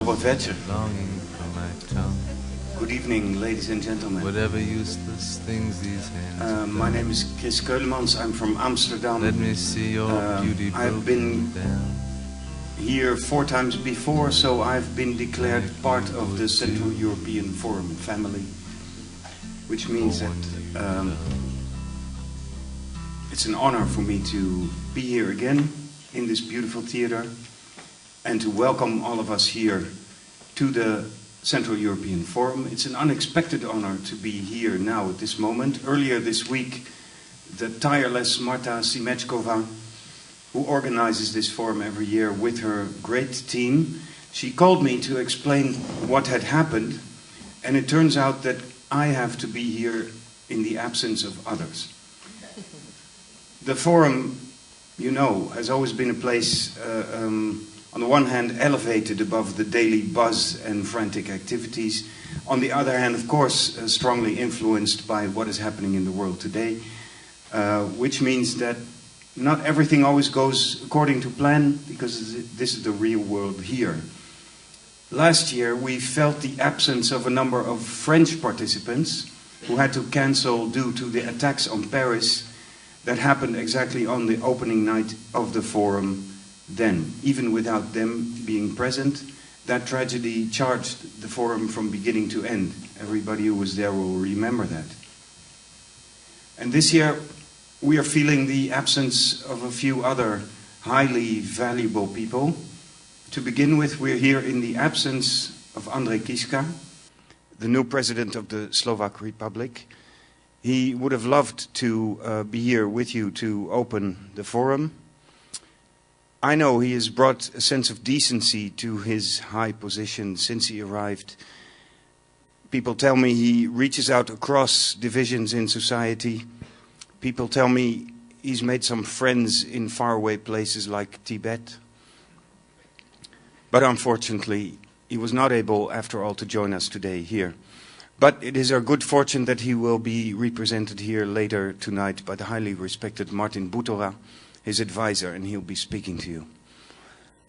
Longing for my tongue. Good evening, ladies and gentlemen. Whatever useless things these hands My name is Chris Keulemans. I'm from Amsterdam. Let me see your beauty I've been down. here 4 times before, so I've been declared part of the Central European Forum family, which means that it's an honor for me to be here again in this beautiful theater and to welcome all of us here to the Central European Forum. It's an unexpected honor to be here now at this moment. Earlier this week, the tireless Marta Simečková, who organizes this forum every year with her great team, she called me to explain what had happened, and it turns out that I have to be here in the absence of others. The forum, you know, has always been a place on the one hand, elevated above the daily buzz and frantic activities. On the other hand, of course, strongly influenced by what is happening in the world today, which means that not everything always goes according to plan, because this is the real world here. Last year, we felt the absence of a number of French participants who had to cancel due to the attacks on Paris that happened exactly on the opening night of the forum. Then, even without them being present, that tragedy charged the forum from beginning to end. Everybody who was there will remember that. And this year, we are feeling the absence of a few other highly valuable people. To begin with, we're here in the absence of Andrej Kiska, the new president of the Slovak Republic. He would have loved to be here with you to open the forum. I know he has brought a sense of decency to his high position since he arrived. People tell me he reaches out across divisions in society. People tell me he's made some friends in faraway places like Tibet. But unfortunately, he was not able, after all, to join us today here. But it is our good fortune that he will be represented here later tonight by the highly respected Martin Butora, his advisor, and he'll be speaking to you.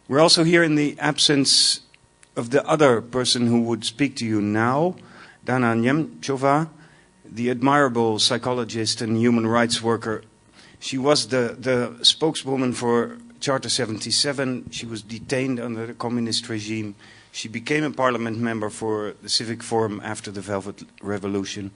We're also here in the absence of the other person who would speak to you now, Dana Nemcová, the admirable psychologist and human rights worker. She was the spokeswoman for Charter 77. She was detained under the communist regime. She became a parliament member for the Civic Forum after the Velvet Revolution.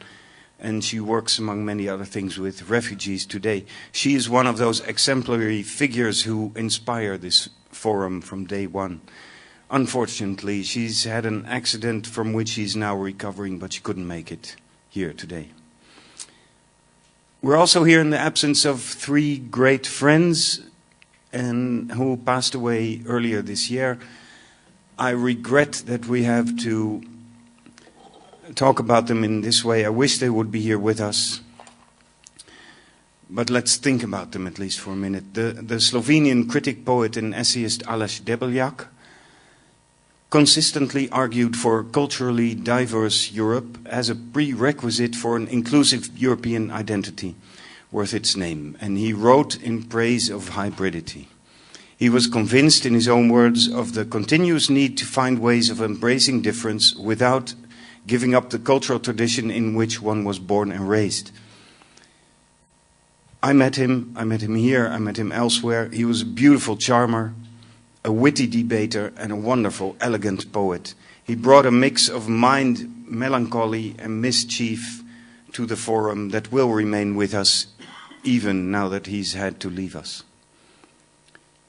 And she works, among many other things, with refugees today. She is one of those exemplary figures who inspire this forum from day one. Unfortunately, she's had an accident from which she's now recovering, but she couldn't make it here today. We're also here in the absence of 3 great friends and who passed away earlier this year. I regret that we have to talk about them in this way. I wish they would be here with us. But let's think about them at least for a minute. The Slovenian critic, poet and essayist Aleš Debeljak consistently argued for culturally diverse Europe as a prerequisite for an inclusive European identity worth its name. And he wrote in praise of hybridity. He was convinced, in his own words, of the continuous need to find ways of embracing difference without giving up the cultural tradition in which one was born and raised. I met him here, I met him elsewhere. He was a beautiful charmer, a witty debater, and a wonderful, elegant poet. He brought a mix of mind, melancholy, and mischief to the forum that will remain with us even now that he's had to leave us.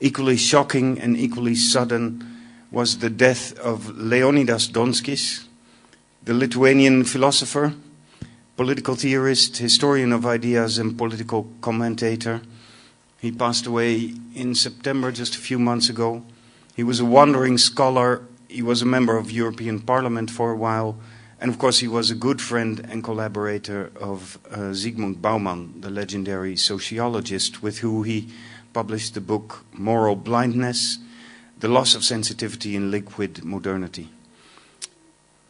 Equally shocking and equally sudden was the death of Leonidas Donskis, the Lithuanian philosopher, political theorist, historian of ideas and political commentator. He passed away in September, just a few months ago. He was a wandering scholar. He was a member of European Parliament for a while. And of course he was a good friend and collaborator of Zygmunt Bauman, the legendary sociologist with whom he published the book Moral Blindness, The Loss of Sensitivity in Liquid Modernity.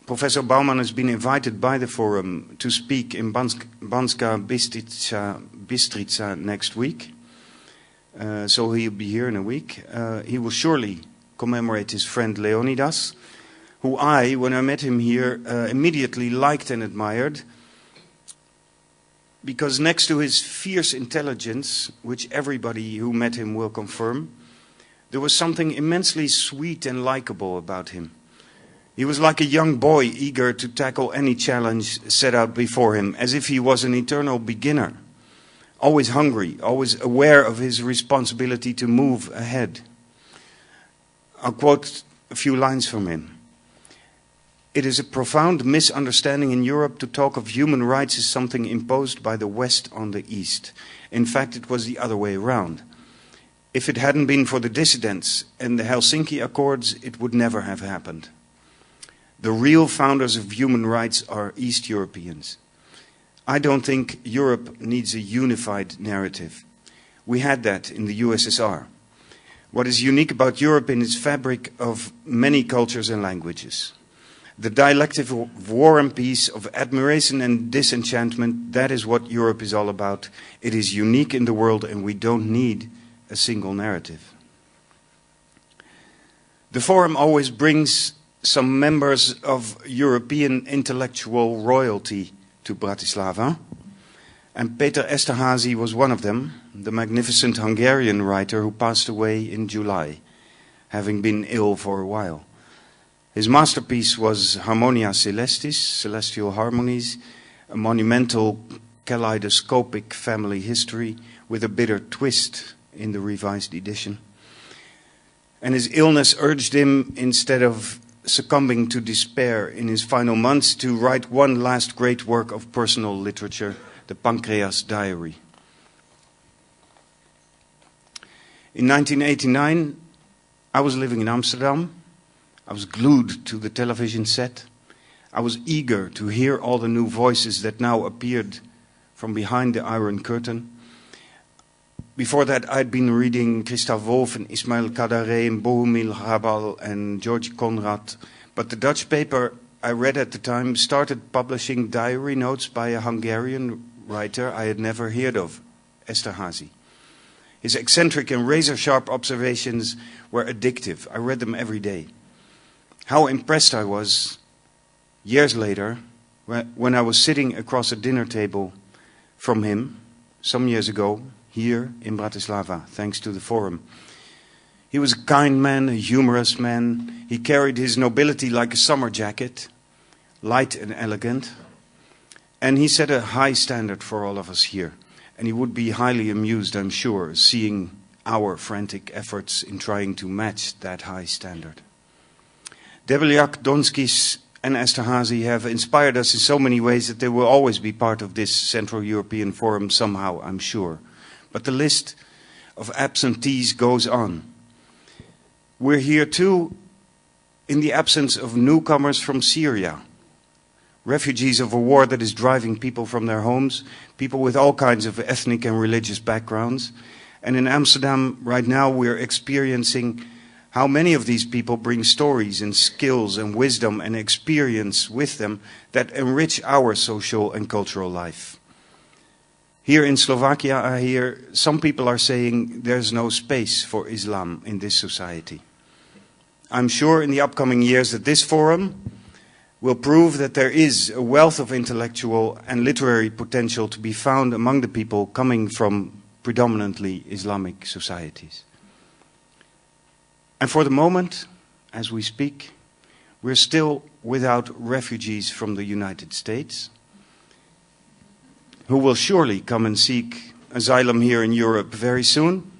Professor Bauman has been invited by the forum to speak in Banska Bystrica next week. So he'll be here in a week. He will surely commemorate his friend Leonidas, who I, when I met him here, immediately liked and admired, because next to his fierce intelligence, which everybody who met him will confirm, there was something immensely sweet and likable about him. He was like a young boy eager to tackle any challenge set out before him, as if he was an eternal beginner, always hungry, always aware of his responsibility to move ahead. I'll quote a few lines from him. "It is a profound misunderstanding in Europe to talk of human rights as something imposed by the West on the East. In fact, it was the other way around. If it hadn't been for the dissidents and the Helsinki Accords, it would never have happened. The real founders of human rights are East Europeans. I don't think Europe needs a unified narrative. We had that in the USSR. What is unique about Europe in its fabric of many cultures and languages. The dialectic of war and peace, of admiration and disenchantment, that is what Europe is all about. It is unique in the world and we don't need a single narrative." The Forum always brings some members of European intellectual royalty to Bratislava, and Peter Esterházy was one of them, the magnificent Hungarian writer who passed away in July, having been ill for a while. His masterpiece was Harmonia Celestis, Celestial Harmonies, a monumental kaleidoscopic family history with a bitter twist in the revised edition. And his illness urged him, instead of succumbing to despair in his final months, to write one last great work of personal literature, the Pancreas Diary. In 1989, I was living in Amsterdam. I was glued to the television set. I was eager to hear all the new voices that now appeared from behind the Iron Curtain. Before that, I'd been reading Christoph Wolff and Ismail Kadare and Bohumil Hrabal and George Conrad. But the Dutch paper I read at the time started publishing diary notes by a Hungarian writer I had never heard of, Esterházy. His eccentric and razor-sharp observations were addictive. I read them every day. How impressed I was, years later, when I was sitting across a dinner table from him, some years ago, here in Bratislava, thanks to the Forum. He was a kind man, a humorous man. He carried his nobility like a summer jacket, light and elegant. And he set a high standard for all of us here. And he would be highly amused, I'm sure, seeing our frantic efforts in trying to match that high standard. Debelyak, Donskis and Esterházy have inspired us in so many ways that they will always be part of this Central European Forum somehow, I'm sure. But the list of absentees goes on. We're here too in the absence of newcomers from Syria, refugees of a war that is driving people from their homes, people with all kinds of ethnic and religious backgrounds. And in Amsterdam right now we're experiencing how many of these people bring stories and skills and wisdom and experience with them that enrich our social and cultural life. Here in Slovakia, I hear some people are saying there's no space for Islam in this society. I'm sure in the upcoming years that this forum will prove that there is a wealth of intellectual and literary potential to be found among the people coming from predominantly Islamic societies. And for the moment, as we speak, we're still without refugees from the United States, who will surely come and seek asylum here in Europe very soon,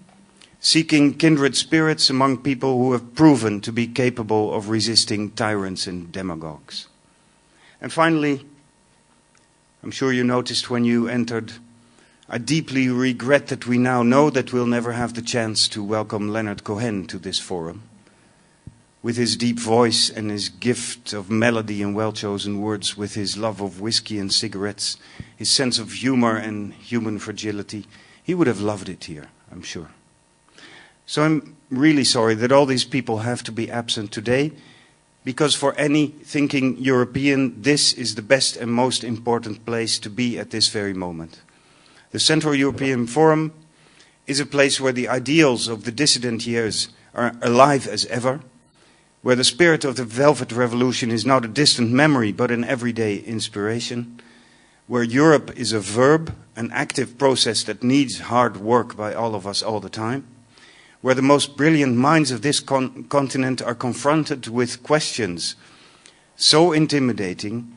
seeking kindred spirits among people who have proven to be capable of resisting tyrants and demagogues. And finally, I'm sure you noticed when you entered, I deeply regret that we now know that we'll never have the chance to welcome Leonard Cohen to this forum. With his deep voice and his gift of melody and well-chosen words, with his love of whiskey and cigarettes, his sense of humor and human fragility, he would have loved it here, I'm sure. So I'm really sorry that all these people have to be absent today, because for any thinking European, this is the best and most important place to be at this very moment. The Central European Forum is a place where the ideals of the dissident years are alive as ever, where the spirit of the Velvet Revolution is not a distant memory but an everyday inspiration, where Europe is a verb, an active process that needs hard work by all of us all the time, where the most brilliant minds of this continent are confronted with questions so intimidating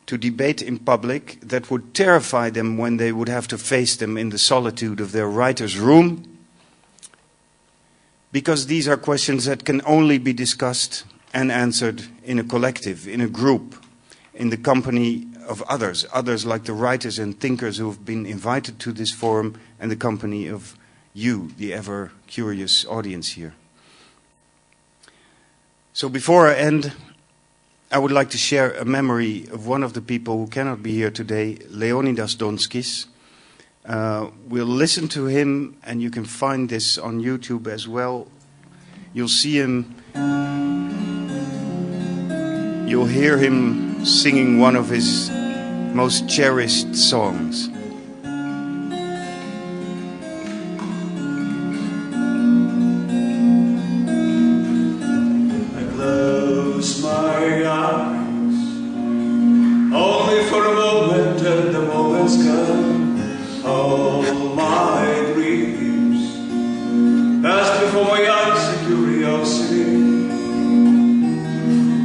to debate in public that would terrify them when they would have to face them in the solitude of their writer's room, because these are questions that can only be discussed and answered in a collective, in a group, in the company of others like the writers and thinkers who have been invited to this forum, and the company of you, the ever-curious audience here. So before I end, I would like to share a memory of one of the people who cannot be here today, Leonidas Donskis. We'll listen to him, and you can find this on YouTube as well. You'll see him, you'll hear him singing one of his most cherished songs. I close my eyes only for a moment, and the moment's gone. All my dreams pass before my eyes, a curiosity,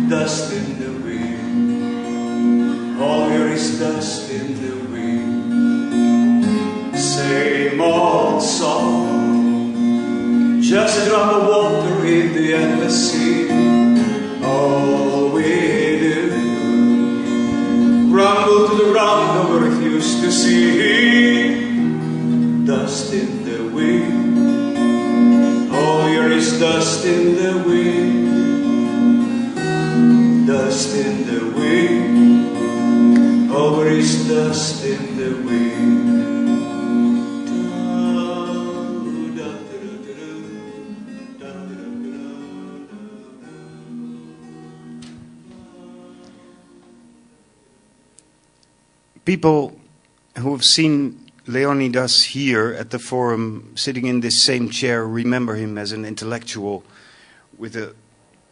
dust in the wind. All here is dust in the wind. Same old song, just a drop of water in the endless sea. All we do, crumble to the ground, and we refuse to see. Dust in the wind. All here is dust in the wind. Dust in the wind. All there is dust in the wind. People who have seen Leonidas here at the forum, sitting in this same chair, remember him as an intellectual with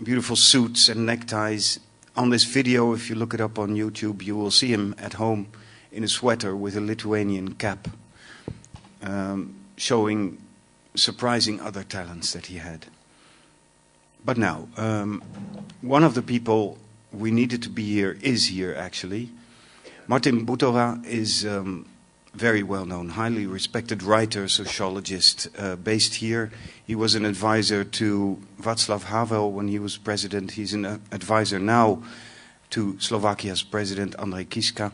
beautiful suits and neckties. On this video, if you look it up on YouTube, you will see him at home in a sweater with a Lithuanian cap, showing surprising other talents that he had. But now, one of the people we needed to be here is here, actually. Martin Butora is very well-known, highly respected writer, sociologist, based here. He was an advisor to Václav Havel when he was president. He's an advisor now to Slovakia's president, Andrej Kiska.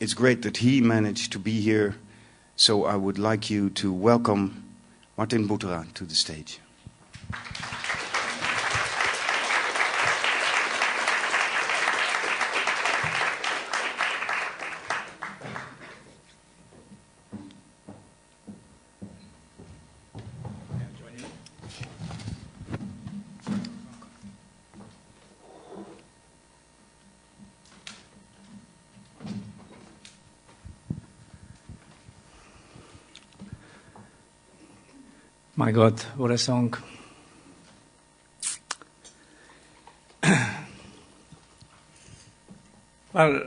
It's great that he managed to be here, so I would like you to welcome Martin Butora to the stage. My God, what a song. Well,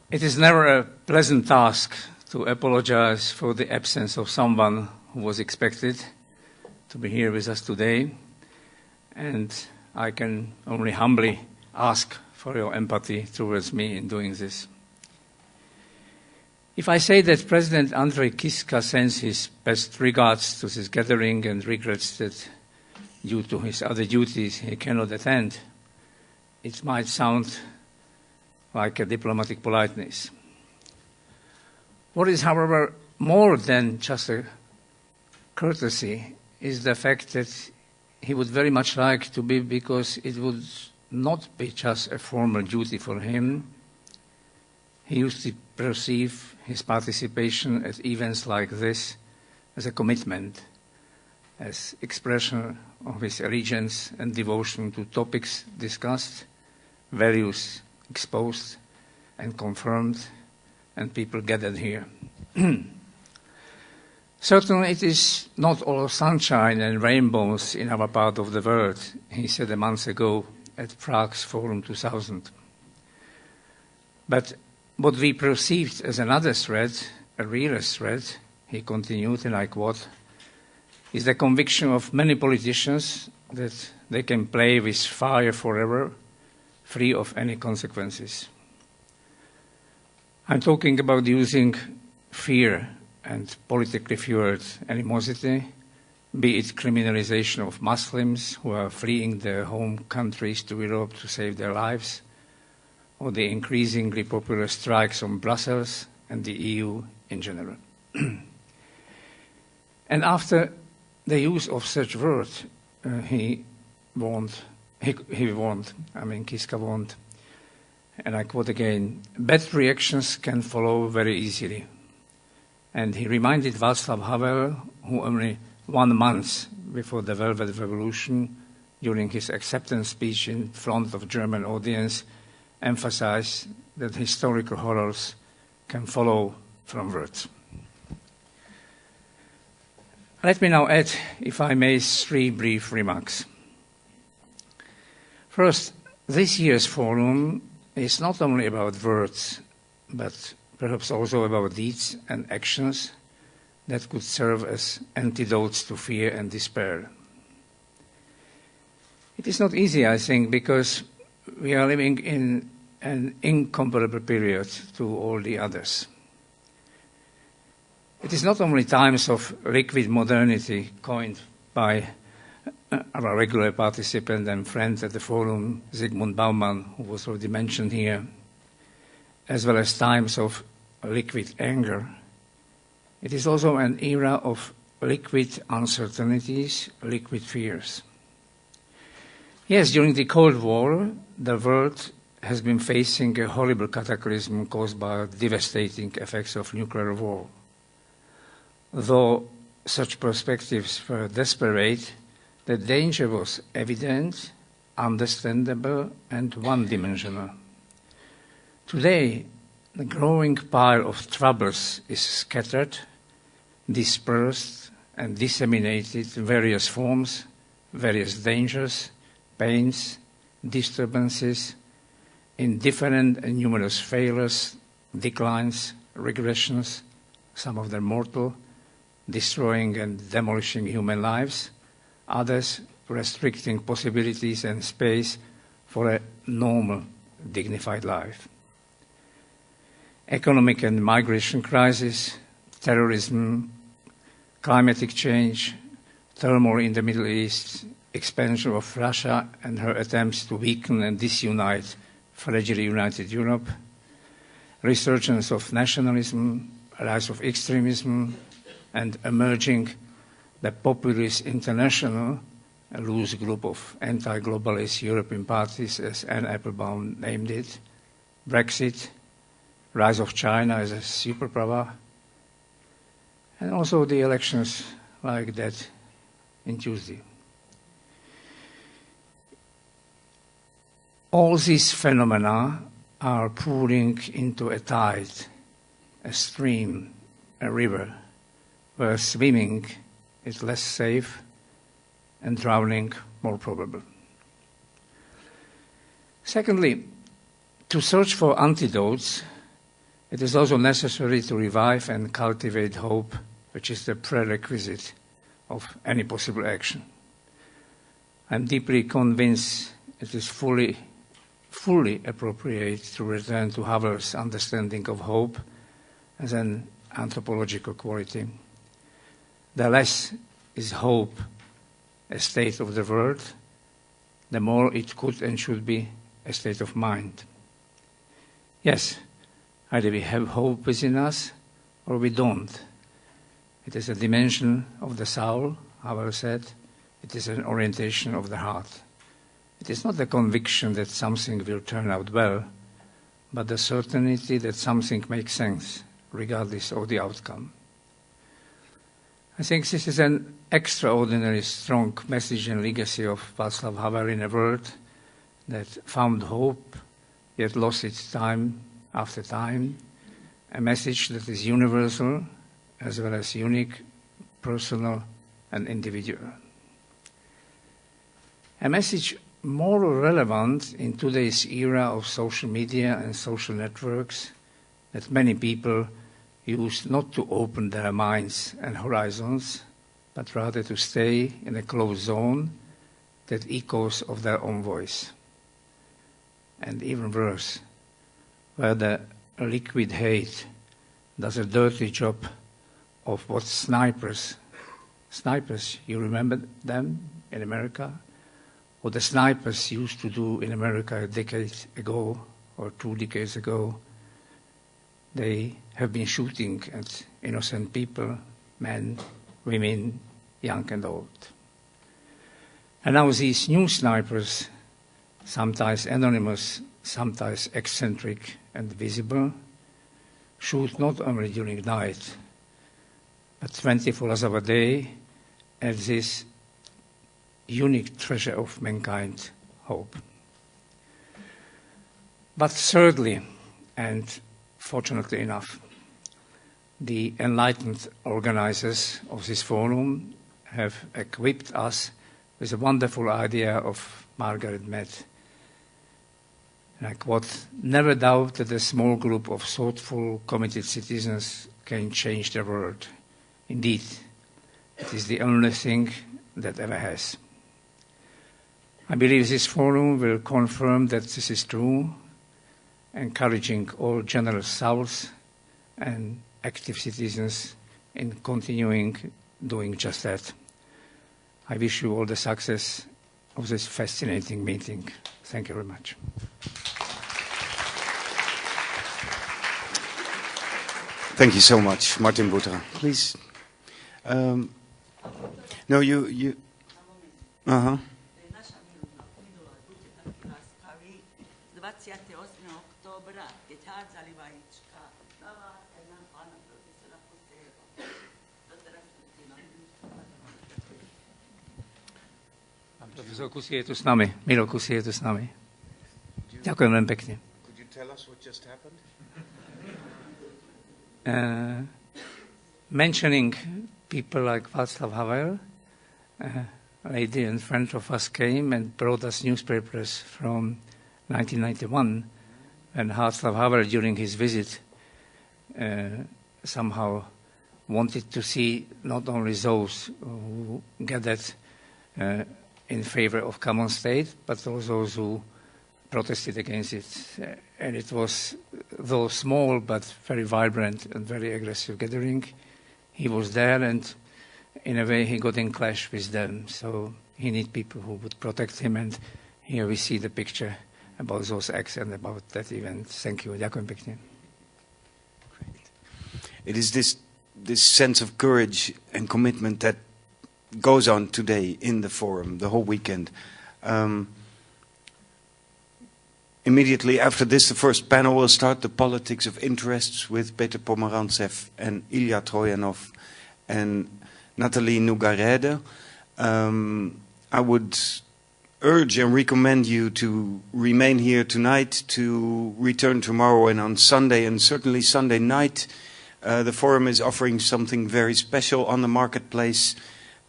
it is never a pleasant task to apologize for the absence of someone who was expected to be here with us today, and I can only humbly ask for your empathy towards me in doing this. If I say that President Andrej Kiska sends his best regards to this gathering and regrets that due to his other duties he cannot attend, it might sound like a diplomatic politeness. What is, however, more than just a courtesy is the fact that he would very much like to be, because it would not be just a formal duty for him. He used to perceive his participation at events like this as a commitment, as expression of his allegiance and devotion to topics discussed, values exposed and confirmed, and people gathered here. Certainly it is not all sunshine and rainbows in our part of the world, he said a month ago at Prague's Forum 2000. But what we perceived as another threat, a real threat, he continued, and I quote, is the conviction of many politicians that they can play with fire forever, free of any consequences. I'm talking about using fear and politically fueled animosity, be it criminalization of Muslims who are fleeing their home countries to Europe to save their lives, or the increasingly popular strikes on Brussels and the EU in general. And after the use of such words, Kiska warned, and I quote again, bad reactions can follow very easily. And he reminded Václav Havel, who only 1 month before the Velvet Revolution, during his acceptance speech in front of a German audience, emphasized that historical horrors can follow from words. Let me now add, if I may, 3 brief remarks. First, this year's forum is not only about words, but perhaps also about deeds and actions that could serve as antidotes to fear and despair. It is not easy, I think, because we are living in an incomparable period to all the others. It is not only times of liquid modernity coined by our regular participant and friend at the forum, Zygmunt Bauman, who was already mentioned here, as well as times of liquid anger. It is also an era of liquid uncertainties, liquid fears. Yes, during the Cold War, the world has been facing a horrible cataclysm caused by devastating effects of nuclear war. Though such perspectives were desperate, the danger was evident, understandable, and one-dimensional. Today, the growing pile of troubles is scattered, dispersed, and disseminated in various forms, various dangers, pains, disturbances, in different and numerous failures, declines, regressions, some of them mortal, destroying and demolishing human lives, others restricting possibilities and space for a normal, dignified life. Economic and migration crisis, terrorism, climatic change, turmoil in the Middle East, expansion of Russia and her attempts to weaken and disunite fragile united Europe, resurgence of nationalism, rise of extremism, and emerging the populist international, a loose group of anti-globalist European parties, as Anne Applebaum named it, Brexit, rise of China as a superpower, and also the elections like that in Tuesday. All these phenomena are pouring into a tide, a stream, a river, where swimming is less safe and drowning more probable. Secondly, to search for antidotes, it is also necessary to revive and cultivate hope, which is the prerequisite of any possible action. I'm deeply convinced it is fully appropriate to return to Havel's understanding of hope as an anthropological quality. The less is hope a state of the world, the more it could and should be a state of mind. Yes, either we have hope within us or we don't. It is a dimension of the soul, Havel said. It is an orientation of the heart. It is not the conviction that something will turn out well, but the certainty that something makes sense, regardless of the outcome. I think this is an extraordinarily strong message and legacy of Václav Havel in a world that found hope, yet lost its time after time, a message that is universal as well as unique, personal and individual. A message more relevant in today's era of social media and social networks that many people use not to open their minds and horizons, but rather to stay in a closed zone that echoes of their own voice. And even worse, where the liquid hate does a dirty job of what snipers, you remember them in America? What the snipers used to do in America a decade ago or 2 decades ago. They have been shooting at innocent people, men, women, young and old. And now these new snipers, sometimes anonymous, sometimes eccentric and visible, shoot not only during night, but 24 hours of a day at this unique treasure of mankind, hope. But thirdly, and fortunately enough, the enlightened organizers of this forum have equipped us with a wonderful idea of Margaret Mead. And I quote, "Never doubt that a small group of thoughtful, committed citizens can change the world. Indeed, it is the only thing that ever has." I believe this forum will confirm that this is true, encouraging all generous souls and active citizens in continuing doing just that. I wish you all the success of this fascinating meeting. Thank you very much. Thank you so much, Martin Butra. Please. No, you. Uh-huh. 28. oktobra, keď hádzali vajíčka. Pán profesor Kusy je tu s nami. Miro Kusy je tu s nami. Ďakujem veľmi pekne. Could you tell us what just happened? Mentioning people like Václav Havel, a lady and friend of us came and brought us newspapers from 1991, and Václav Havel, during his visit, somehow wanted to see not only those who gathered in favor of common state, but also those who protested against it. And it was, though small, but very vibrant and very aggressive gathering. He was there, and in a way he got in clash with them. So he needed people who would protect him, and here we see the picture about those acts and about that event. Thank you. Ďakujem pekne. It is this sense of courage and commitment that goes on today in the forum, the whole weekend. Immediately after this, the first panel will start, the politics of interests, with Peter Pomerantsev and Ilya Troyanov and Nathalie Nougarede. I would urge and recommend you to remain here tonight, to return tomorrow and on Sunday, and certainly Sunday night. The forum is offering something very special on the marketplace.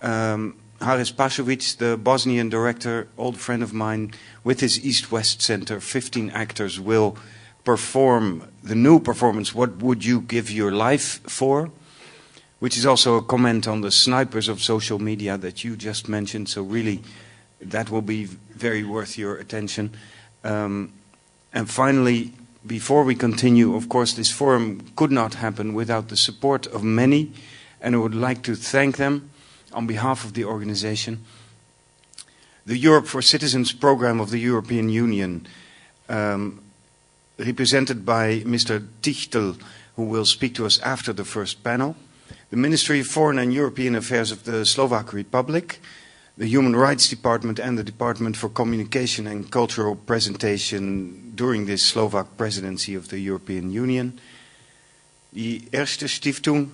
Haris Pašović, the Bosnian director, old friend of mine, with his East-West Center, 15 actors will perform the new performance, What Would You Give Your Life For?, which is also a comment on the snipers of social media that you just mentioned. So really, that will be very worth your attention. And finally, before we continue, of course, this forum could not happen without the support of many, and I would like to thank them on behalf of the organization. The Europe for Citizens program of the European Union, represented by Mr. Tichtel, who will speak to us after the first panel. The Ministry of Foreign and European Affairs of the Slovak Republic, the Human Rights Department and the Department for Communication and Cultural Presentation during this Slovak presidency of the European Union. The Erste Stiftung,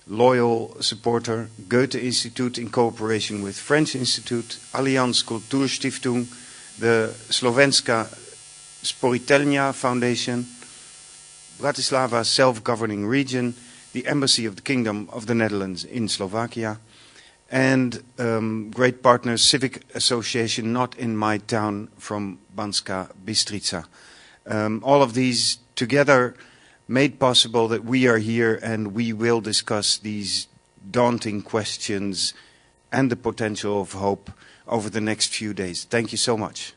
loyal supporter, Goethe Institute in cooperation with French Institute, Allianz Kulturstiftung, the Slovenska Sporitelnia Foundation, Bratislava Self-Governing Region, the Embassy of the Kingdom of the Netherlands in Slovakia, and great partners, Civic Association Not in My Town from Banska Bystrica. All of these together made possible that we are here and we will discuss these daunting questions and the potential of hope over the next few days. Thank you so much.